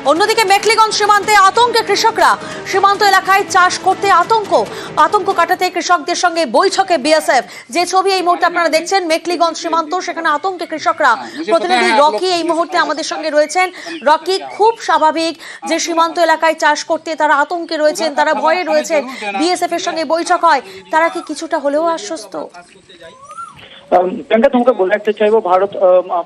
অন্যদিকে মেখলিগঞ্জ সীমান্তে আতঙ্কে কৃষকরা। সীমান্ত এলাকায় চাষ করতে আতঙ্ক কাটাতে কৃষকদের সঙ্গে বৈঠকে বিএসএফ। যে ছবি এই মুহূর্তে আপনারা দেখছেন মেখলিগঞ্জ সীমান্ত, সেখানে আতঙ্কে কৃষকরা। প্রতিনিধি রকি এই মুহূর্তে আমাদের সঙ্গে রয়েছেন। রকি, খুব স্বাভাবিক যে সীমান্ত এলাকায় চাষ করতে তারা আতঙ্কে রয়েছেন, তারা ভয়ে রয়েছেন। বিএসএফ এর সঙ্গে বৈঠক হয়, তারা কি কিছুটা হলেও আশ্বস্ত? প্রিয়াঙ্কা, তোমাকে বলে রাখতে চাইবো, ভারত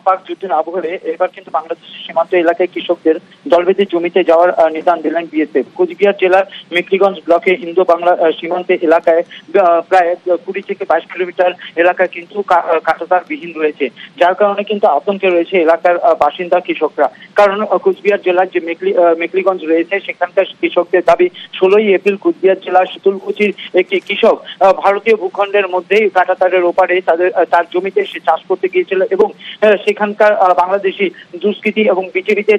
পাক যুদ্ধের আবহে এবার কিন্তু বাংলাদেশের সীমান্ত এলাকায় কৃষকদের দলবেঁধে জমিতে যাওয়ার নির্দেশ দিলেন বিএসএফ। কোচবিহার জেলার মেখলিগঞ্জ ব্লকে ইন্দো বাংলা সীমান্তে এলাকায় প্রায় 20 থেকে 22 কিলোমিটার এলাকা কিন্তু কাঁটাতার বিহীন রয়েছে, যার কারণে কিন্তু আতঙ্কে রয়েছে এলাকার বাসিন্দা কৃষকরা। কারণ কোচবিহার জেলার যে মেখলিগঞ্জ রয়েছে, সেখানকার কৃষকদের দাবি 16ই এপ্রিল কোচবিহার জেলার শীতলকুচির একটি কৃষক ভারতীয় ভূখণ্ডের মধ্যেই কাঁটাতারের ওপারে তার জমিতে সে চাষ করতে গিয়েছিল এবং সেখানকার বাংলাদেশি দুষ্কৃতী এবং বিজেপিতে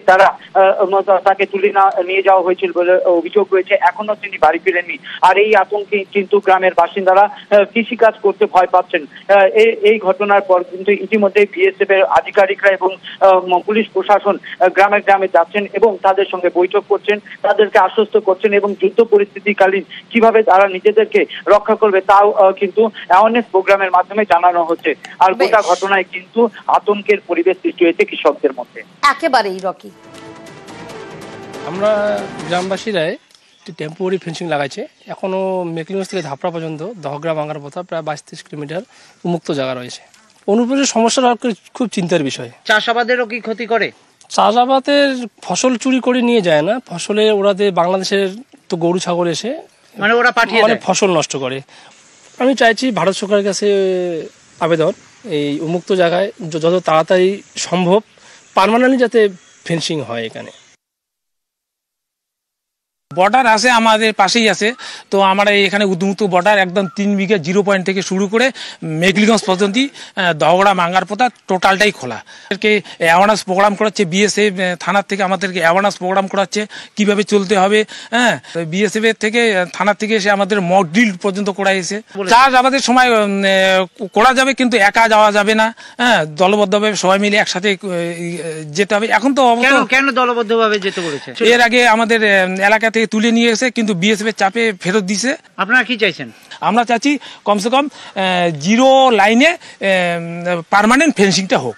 তাকে তুলে নিয়ে যাওয়া হয়েছিল বলে অভিযোগ রয়েছে। এখনো তিনি বাড়ি ফিরেননি। আর এই আতঙ্কে কিন্তু গ্রামের বাসিন্দারা কৃষিকাজ করতে ভয় পাচ্ছেন। এই ঘটনার পর কিন্তু ইতিমধ্যে বিএসএফ এর আধিকারিকরা এবং পুলিশ প্রশাসন গ্রামে গ্রামে যাচ্ছেন এবং তাদের সঙ্গে বৈঠক করছেন, তাদেরকে আশ্বস্ত করছেন এবং যুদ্ধ পরিস্থিতিকালীন কিভাবে তারা নিজেদেরকে রক্ষা করবে তাও কিন্তু অ্যাওয়ারনেস প্রোগ্রামের মাধ্যমে জানানো হচ্ছে। আর গোটা ঘটনায় কিন্তু আতঙ্কের পরিবেশ সৃষ্টি হয়েছে কৃষকদের মধ্যে। একেবারেই রকি, আমরা গ্রামবাসীরাই টেম্পোরারি ফেন্সিং লাগাইছে। এখনো মেখলিগঞ্জ থেকে ধাপড়া পর্যন্ত দহগ্রাম ভাঙার পথা প্রায় 22-23 কিলোমিটার উন্মুক্ত জায়গা রয়েছে। অনুপ্রবেশের সমস্যাটা খুব চিন্তার বিষয়। চাষাবাদেরও কি ক্ষতি করে? চাষাবাদের ফসল চুরি করে নিয়ে যায় না, ফসলে ওরাতে বাংলাদেশের তো গরু ছাগল এসে মানে ওরা পাঠিয়ে ফসল নষ্ট করে। আমি চাইছি ভারত সরকারের কাছে আবেদন, এই উন্মুক্ত জায়গায় যত তাড়াতাড়ি সম্ভব পার্মানেন্টলি যাতে ফেন্সিং হয়। এখানে বর্ডার আছে, আমাদের পাশেই আছে। তো আমরা এখানে উন্মুক্ত বর্ডার একদম 3 বিঘা 0 পয়েন্ট থেকে শুরু করে মেখলিগঞ্জ পর্যন্ত দহগড়া মাঙ্গার পোতা টোটালটাই খোলা। এদেরকে অ্যাওয়ারনেস প্রোগ্রাম করাচ্ছে বিএসএফ থানার থেকে, আমাদেরকে অ্যাওয়ারনেস প্রোগ্রাম করাচ্ছে কিভাবে চলতে হবে। হ্যাঁ, বিএসএফ এর থেকে থানার থেকে এসে আমাদের মক ড্রিল পর্যন্ত করাইছে। চাষ আমাদের সময় করা যাবে, কিন্তু একা যাওয়া যাবে না। হ্যাঁ, দলবদ্ধভাবে সবাই মিলে একসাথে যেতে হবে। এখন তো কেন দলবদ্ধভাবে যেতে বলেছে? এর আগে আমাদের এলাকা থেকে তুলে নিয়ে এসে কিন্তু বিএসএফ এর চাপে ফেরত দিছে। আপনারা কি চাইছেন? আমরা চাচ্ছি কমসে কম 0 লাইনে পার্মানেন্ট ফেন্সিংটা হোক।